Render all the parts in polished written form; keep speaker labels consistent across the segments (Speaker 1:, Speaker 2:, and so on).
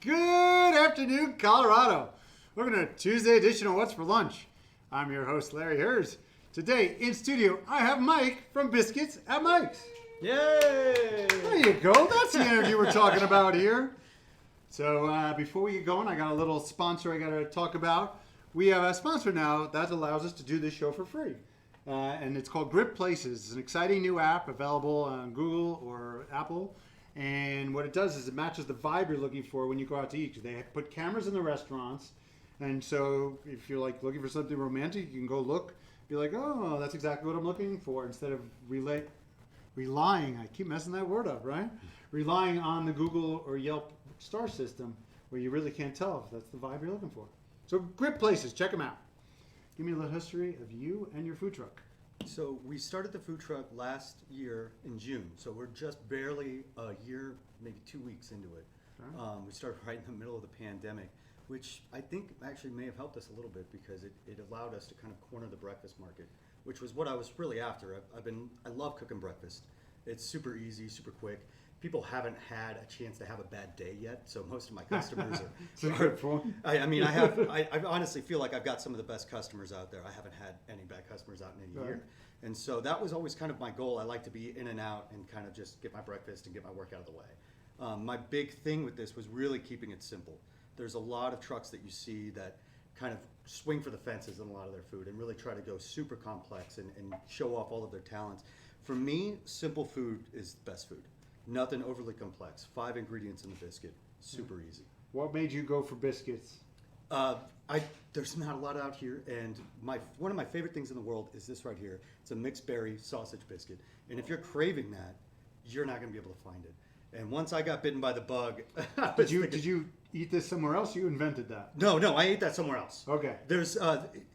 Speaker 1: Good afternoon, Colorado. Welcome to a Tuesday edition of What's for Lunch. I'm your host, Larry Hers. Today in studio, I have Mike from Biscuits at Mike's.
Speaker 2: Yay!
Speaker 1: There you go. That's the energy we're talking about here. So before we get going, I got a little sponsor I got to talk about. We have a sponsor now that allows us to do this show for free. And it's called Grip Places. It's an exciting new app available on Google or Apple. And what it does is it matches the vibe you're looking for when you go out to eat. They put cameras in the restaurants. And so if you're like looking for something romantic, you can go look. Be like, oh, that's exactly what I'm looking for. Instead of relying, I keep messing that word up, right? Relying on the Google or Yelp star system where you really can't tell if that's the vibe you're looking for. So Grip Places, check them out. Give me a little history of you and your food truck.
Speaker 2: So we started the food truck last year in June. So we're just barely a year, maybe 2 weeks into it.
Speaker 1: Okay.
Speaker 2: We started right in the middle of the pandemic, which I think actually may have helped us a little bit because it allowed us to kind of corner the breakfast market, which was what I was really after. I love cooking breakfast. It's super easy, super quick. People haven't had a chance to have a bad day yet, so most of my customers I honestly feel like I've got some of the best customers out there. I haven't had any bad customers out in a year. And so that was always kind of my goal. I like to be in and out and kind of just get my breakfast and get my work out of the way. My big thing with this was really keeping it simple. There's a lot of trucks that you see that kind of swing for the fences in a lot of their food and really try to go super complex and show off all of their talents. For me, simple food is the best food. Nothing overly complex. 5 ingredients in the biscuit. Super easy.
Speaker 1: What made you go for biscuits?
Speaker 2: There's not a lot out here, and one of my favorite things in the world is this right here. It's a mixed berry sausage biscuit, and if you're craving that, you're not going to be able to find it. And once I got bitten by the bug,
Speaker 1: Did you eat this somewhere else? You invented that?
Speaker 2: No, I ate that somewhere else.
Speaker 1: Okay.
Speaker 2: There's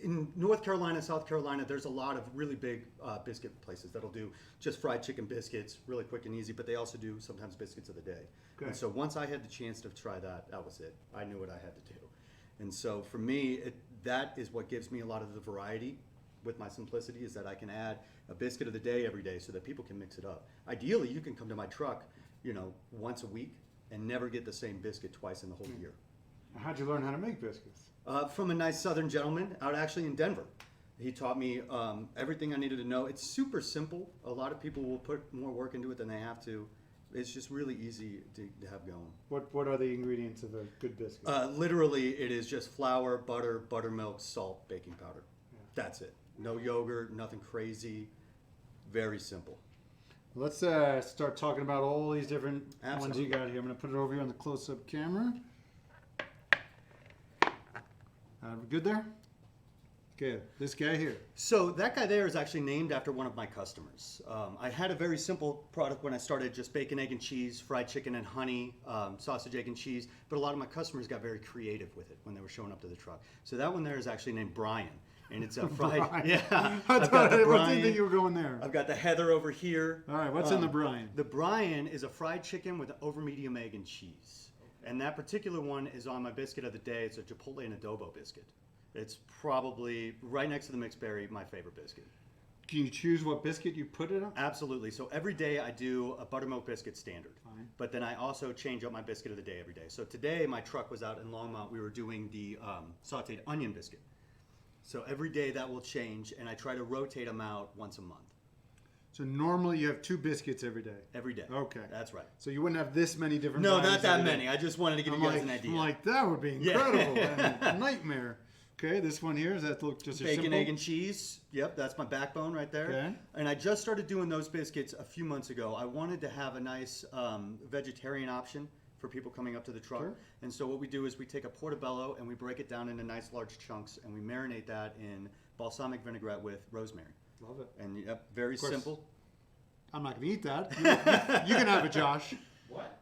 Speaker 2: in North Carolina, South Carolina, there's a lot of really big biscuit places that'll do just fried chicken biscuits, really quick and easy. But they also do sometimes biscuits of the day.
Speaker 1: Okay.
Speaker 2: And so once I had the chance to try that, that was it. I knew what I had to do. And so for me, that is what gives me a lot of the variety. With my simplicity, is that I can add a biscuit of the day every day, so that people can mix it up. Ideally, you can come to my truck, once a week and never get the same biscuit twice in the whole year.
Speaker 1: How'd you learn how to make biscuits?
Speaker 2: From a nice southern gentleman out actually in Denver. He taught me everything I needed to know. It's super simple. A lot of people will put more work into it than they have to. It's just really easy to have going.
Speaker 1: What are the ingredients of a good biscuit?
Speaker 2: Literally, it is just flour, butter, buttermilk, salt, baking powder.
Speaker 1: Yeah.
Speaker 2: That's it. No yogurt, nothing crazy. Very simple.
Speaker 1: Let's start talking about all these different ones you got here. I'm going to put it over here on the close-up camera. Good there? Good. This guy here.
Speaker 2: So that guy there is actually named after one of my customers. I had a very simple product when I started, just bacon, egg, and cheese, fried chicken and honey, sausage, egg, and cheese. But a lot of my customers got very creative with it when they were showing up to the truck. So that one there is actually named Brian. And it's a fried,
Speaker 1: Brian.
Speaker 2: yeah.
Speaker 1: I didn't think you were going there.
Speaker 2: I've got the Heather over here.
Speaker 1: All right, what's in the Brian?
Speaker 2: The Brian is a fried chicken with an over medium egg and cheese. And that particular one is on my biscuit of the day. It's a Chipotle and adobo biscuit. It's probably right next to the mixed berry, my favorite biscuit.
Speaker 1: Can you choose what biscuit you put it on?
Speaker 2: Absolutely. So every day I do a buttermilk biscuit standard.
Speaker 1: Fine.
Speaker 2: But then I also change up my biscuit of the day every day. So today my truck was out in Longmont. We were doing the sauteed onion biscuit. So every day that will change, and I try to rotate them out once a month.
Speaker 1: So normally you have 2 biscuits every day?
Speaker 2: Every day.
Speaker 1: Okay.
Speaker 2: That's right.
Speaker 1: So you wouldn't have this many different
Speaker 2: No,
Speaker 1: varieties
Speaker 2: not that
Speaker 1: every
Speaker 2: many.
Speaker 1: day.
Speaker 2: I just wanted to give you guys an idea.
Speaker 1: I'm like, that would be incredible. A nightmare. Okay, this one here, does that look just
Speaker 2: Bacon,
Speaker 1: simple?
Speaker 2: egg, and cheese. Yep, that's my backbone right there.
Speaker 1: Okay.
Speaker 2: And I just started doing those biscuits a few months ago. I wanted to have a nice vegetarian option for people coming up to the truck.
Speaker 1: Sure.
Speaker 2: And so what we do is we take a portobello and we break it down into nice large chunks, and we marinate that in balsamic vinaigrette with rosemary.
Speaker 1: Love it.
Speaker 2: And yep, very simple.
Speaker 1: I'm not going to eat that. You can have it, Josh.
Speaker 3: What?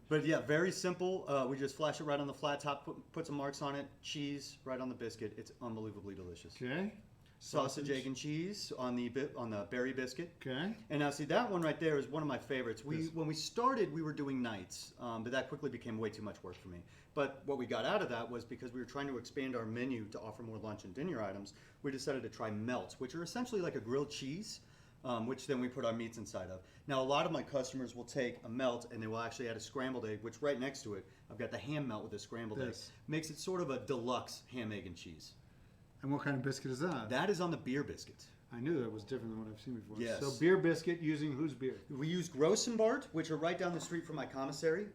Speaker 2: But yeah, very simple. We just flash it right on the flat top, put some marks on it, cheese right on the biscuit. It's unbelievably delicious.
Speaker 1: Okay.
Speaker 2: Sausage, egg, and cheese on the berry biscuit.
Speaker 1: Okay.
Speaker 2: And now see, that one right there is one of my favorites. When we started, we were doing nights, but that quickly became way too much work for me. But what we got out of that was because we were trying to expand our menu to offer more lunch and dinner items, we decided to try melts, which are essentially like a grilled cheese. which then we put our meats inside of. Now, a lot of my customers will take a melt and they will actually add a scrambled egg, which right next to it, I've got the ham melt with a scrambled egg. Makes it sort of a deluxe ham, egg, and cheese.
Speaker 1: And what kind of biscuit is that?
Speaker 2: That is on the beer biscuit.
Speaker 1: I knew that was different than what I've seen before.
Speaker 2: Yes.
Speaker 1: So beer biscuit using whose beer?
Speaker 2: We use Gross and Bart, which are right down the street from my commissary.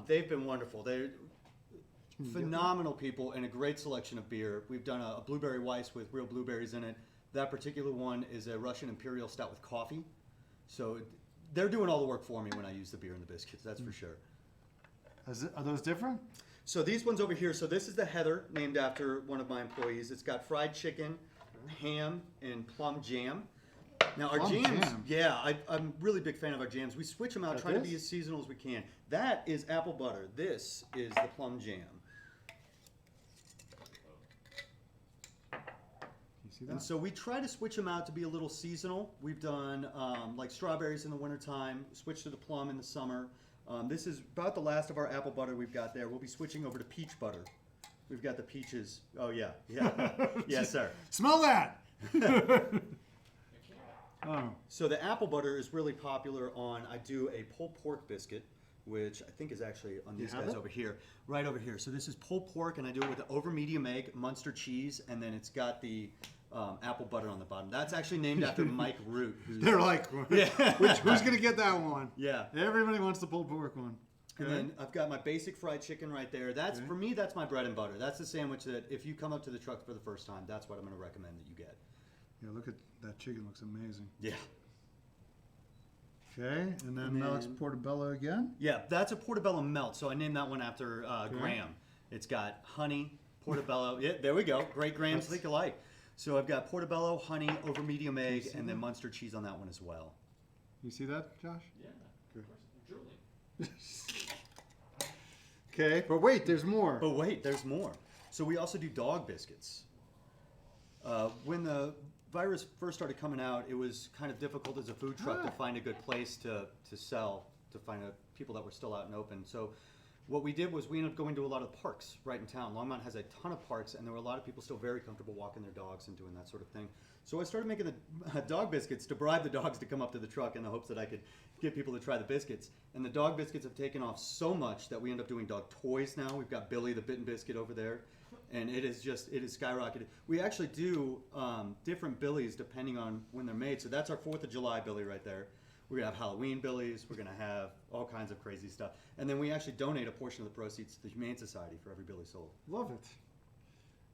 Speaker 2: They've been wonderful. They're phenomenal people and a great selection of beer. We've done a blueberry Weiss with real blueberries in it. That particular one is a Russian Imperial Stout with coffee. So they're doing all the work for me when I use the beer and the biscuits, that's for sure.
Speaker 1: Are those different?
Speaker 2: So these ones over here, so this is the Heather, named after one of my employees. It's got fried chicken, ham, and plum jam. Now our
Speaker 1: Plum
Speaker 2: jams,
Speaker 1: jam?
Speaker 2: yeah, I'm a really big fan of our jams. We switch them out,
Speaker 1: Got
Speaker 2: try to
Speaker 1: this?
Speaker 2: be as seasonal as we can. That is apple butter. This is the plum jam.
Speaker 1: You see
Speaker 2: And
Speaker 1: that?
Speaker 2: so we try to switch them out to be a little seasonal. We've done like strawberries in the wintertime, switch to the plum in the summer. This is about the last of our apple butter we've got there. We'll be switching over to peach butter. We've got the peaches. Oh, yeah. Yes, sir.
Speaker 1: Smell that! Oh.
Speaker 2: So the apple butter is really popular on, I do a pulled pork biscuit, which I think is actually on these
Speaker 1: have
Speaker 2: guys
Speaker 1: it?
Speaker 2: over here. Right over here. So this is pulled pork, and I do it with the over medium egg, Munster cheese, and then it's got the apple butter on the bottom. That's actually named after Mike Root.
Speaker 1: They're like, who's going to get that one?
Speaker 2: Yeah.
Speaker 1: Everybody wants the pulled pork one.
Speaker 2: And then I've got my basic fried chicken right there. That's for me, that's my bread and butter. That's the sandwich that if you come up to the truck for the first time, that's what I'm going to recommend that you get.
Speaker 1: Yeah, look at that chicken. Looks amazing.
Speaker 2: Yeah.
Speaker 1: Okay, and then Alex Portobello again.
Speaker 2: Yeah, that's a portobello melt. So I named that one after Graham. It's got honey, portobello. Yeah, there we go. Great Grahams think alike. So I've got portobello, honey, over medium egg, and then Munster cheese on that one as well.
Speaker 1: You see that, Josh?
Speaker 3: Yeah,
Speaker 1: Good.
Speaker 3: of course. Drooling.
Speaker 1: Okay, but wait, there's more.
Speaker 2: But wait, there's more. So we also do dog biscuits. When the virus first started coming out, it was kind of difficult as a food truck to find a good place to sell, to find people that were still out and open. So what we did was we ended up going to a lot of parks right in town. Longmont has a ton of parks, and there were a lot of people still very comfortable walking their dogs and doing that sort of thing. So I started making the dog biscuits to bribe the dogs to come up to the truck in the hopes that I could get people to try the biscuits. And the dog biscuits have taken off so much that we end up doing dog toys now. We've got Billy the Bitten Biscuit over there. And it is skyrocketed. We actually do different Billies depending on when they're made. So that's our 4th of July Billy right there. We're going to have Halloween Billies. We're going to have all kinds of crazy stuff. And then we actually donate a portion of the proceeds to the Humane Society for every Billy sold.
Speaker 1: Love it.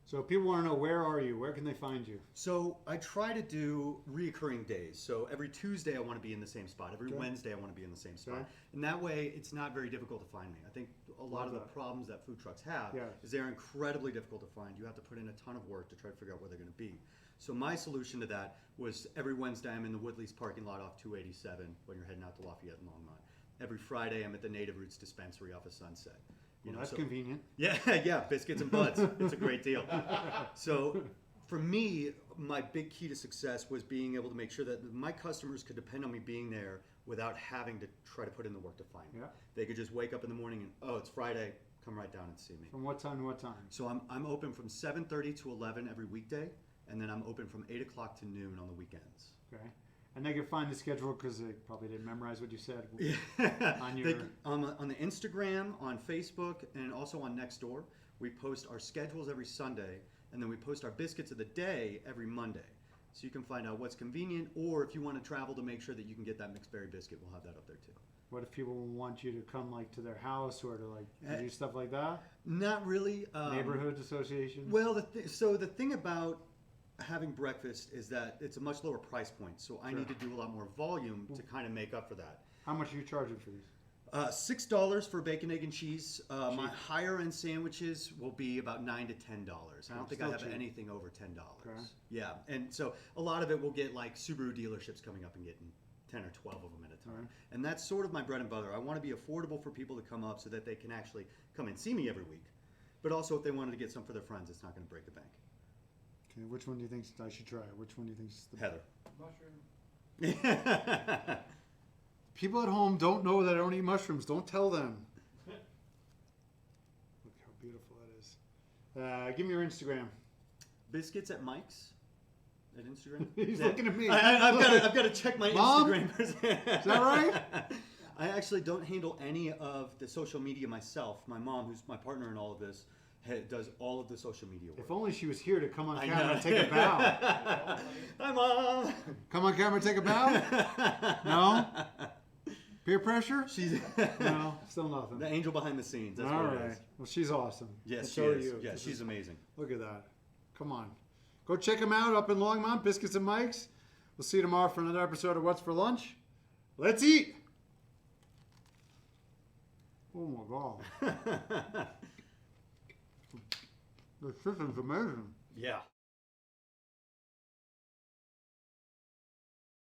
Speaker 1: So people want to know, where are you? Where can they find you?
Speaker 2: So I try to do reoccurring days. So every Tuesday I want to be in the same spot. Every Wednesday I want to be in the same spot.
Speaker 1: Okay.
Speaker 2: And that way it's not very difficult to find me. I think a lot of the problems that food trucks have is they're incredibly difficult to find. You have to put in a ton of work to try to figure out where they're going to be. So my solution to that was every Wednesday I'm in the Woodley's parking lot off 287 when you're heading out to Lafayette and Longmont. Every Friday I'm at the Native Roots dispensary off of Sunset.
Speaker 1: Well, that's convenient.
Speaker 2: Yeah, yeah, biscuits and buds. It's a great deal. So for me, my big key to success was being able to make sure that my customers could depend on me being there without having to try to put in the work to find me.
Speaker 1: Yeah.
Speaker 2: They could just wake up in the morning and, oh, it's Friday, come right down and see me.
Speaker 1: From what time to what time?
Speaker 2: So I'm open from 7:30 to 11 every weekday, and then I'm open from 8 o'clock to noon on the weekends.
Speaker 1: Okay. And they can find the schedule because they probably didn't memorize what you said. On your...
Speaker 2: on the Instagram, on Facebook, and also on Nextdoor, we post our schedules every Sunday, and then we post our biscuits of the day every Monday. So you can find out what's convenient, or if you want to travel to make sure that you can get that mixed berry biscuit, we'll have that up there too.
Speaker 1: What if people want you to come like to their house or to like do stuff like that?
Speaker 2: Not really.
Speaker 1: Neighborhood associations?
Speaker 2: Well, so the thing about having breakfast is that it's a much lower price point, so I need to do a lot more volume to kind of make up for that.
Speaker 1: How much are you charging for these?
Speaker 2: $6 for bacon, egg, and cheese. My higher end sandwiches will be about $9 to $10. I don't think I have
Speaker 1: cheap.
Speaker 2: anything over $10.
Speaker 1: Okay.
Speaker 2: Yeah, and so a lot of it will get like Subaru dealerships coming up and getting 10 or 12 of them at a time.
Speaker 1: Right.
Speaker 2: And that's sort of my bread and butter. I want to be affordable for people to come up so that they can actually come and see me every week. But also if they wanted to get some for their friends, it's not going to break the bank.
Speaker 1: Okay, which one do you think I should try? Which one do you think is the
Speaker 2: Heather.
Speaker 3: Mushroom.
Speaker 1: People at home don't know that I don't eat mushrooms. Don't tell them. Look how beautiful that is. Give me your Instagram.
Speaker 2: Biscuits at Mike's. at Instagram?
Speaker 1: He's
Speaker 2: Yeah.
Speaker 1: looking at me.
Speaker 2: I've got to check my
Speaker 1: Mom?
Speaker 2: Instagram.
Speaker 1: Is that right?
Speaker 2: I actually don't handle any of the social media myself. My mom, who's my partner in all of this, does all of the social media work.
Speaker 1: If only she was here to come on
Speaker 2: I
Speaker 1: camera
Speaker 2: know.
Speaker 1: and take a bow.
Speaker 2: Hi, Mom.
Speaker 1: Come on camera and take a bow? No? Peer pressure?
Speaker 2: She's
Speaker 1: No, still nothing.
Speaker 2: the angel behind the scenes. That's
Speaker 1: All
Speaker 2: what it
Speaker 1: right.
Speaker 2: is.
Speaker 1: Well, she's awesome.
Speaker 2: Yes,
Speaker 1: And
Speaker 2: she
Speaker 1: so are
Speaker 2: is.
Speaker 1: you.
Speaker 2: Yeah,
Speaker 1: This
Speaker 2: she's
Speaker 1: is-
Speaker 2: amazing.
Speaker 1: Look at that. Come on. Go check them out up in Longmont, Biscuits and Mike's. We'll see you tomorrow for another episode of What's for Lunch. Let's eat! Oh my God. This chicken's amazing.
Speaker 2: Yeah.